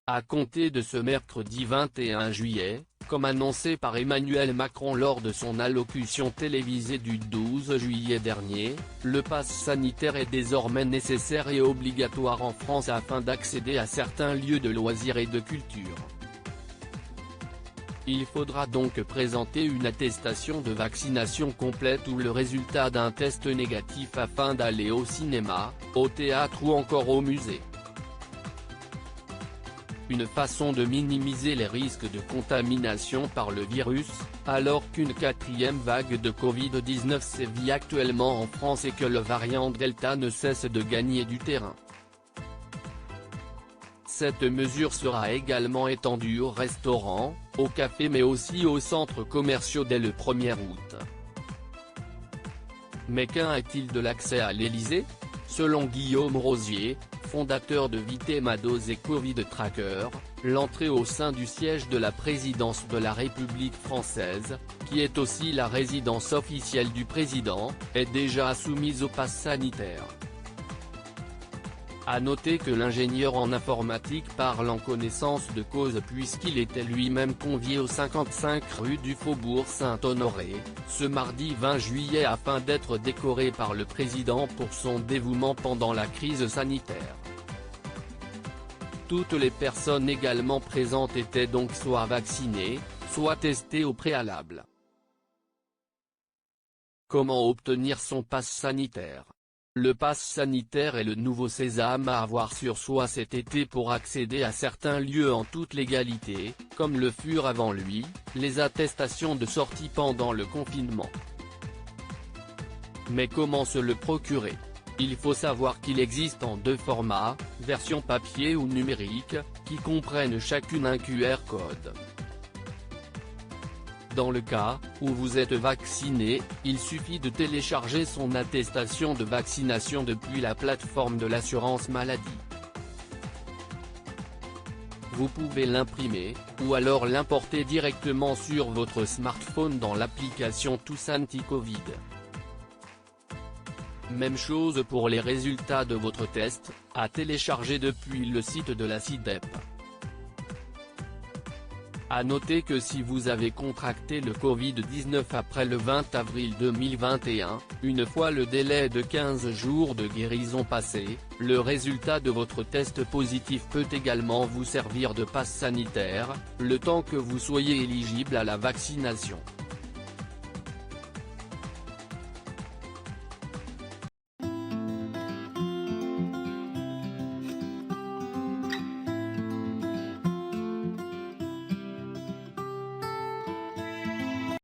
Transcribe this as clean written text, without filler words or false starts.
À compter de ce mercredi 21 juillet, comme annoncé par Emmanuel Macron lors de son allocution télévisée du 12 juillet dernier, le pass sanitaire est désormais nécessaire et obligatoire en France afin d'accéder à certains lieux de loisirs et de culture. Il faudra donc présenter une attestation de vaccination complète ou le résultat d'un test négatif afin d'aller au cinéma, au théâtre ou encore au musée. Une façon de minimiser les risques de contamination par le virus, alors qu'une quatrième vague de Covid-19 sévit actuellement en France et que le variant Delta ne cesse de gagner du terrain. Cette mesure sera également étendue aux restaurants, aux cafés mais aussi aux centres commerciaux dès le 1er août. Mais qu'en est-il de l'accès à l'Elysée ? Selon Guillaume Rosier, fondateur de Vitemados et Covid Tracker, l'entrée au sein du siège de la présidence de la République française, qui est aussi la résidence officielle du président, est déjà soumise au pass sanitaire. À noter que l'ingénieur en informatique parle en connaissance de cause puisqu'il était lui-même convié au 55 rue du Faubourg Saint-Honoré, ce mardi 20 juillet afin d'être décoré par le président pour son dévouement pendant la crise sanitaire. Toutes les personnes également présentes étaient donc soit vaccinées, soit testées au préalable. Comment obtenir son pass sanitaire ? Le pass sanitaire est le nouveau sésame à avoir sur soi cet été pour accéder à certains lieux en toute légalité, comme le furent avant lui, les attestations de sortie pendant le confinement. Mais comment se le procurer ? Il faut savoir qu'il existe en deux formats, version papier ou numérique, qui comprennent chacune un QR code. Dans le cas où vous êtes vacciné, il suffit de télécharger son attestation de vaccination depuis la plateforme de l'assurance maladie. Vous pouvez l'imprimer, ou alors l'importer directement sur votre smartphone dans l'application Tous Anti-Covid. Même chose pour les résultats de votre test, à télécharger depuis le site de la CIDEP. À noter que si vous avez contracté le Covid-19 après le 20 avril 2021, une fois le délai de 15 jours de guérison passé, le résultat de votre test positif peut également vous servir de passe sanitaire, le temps que vous soyez éligible à la vaccination.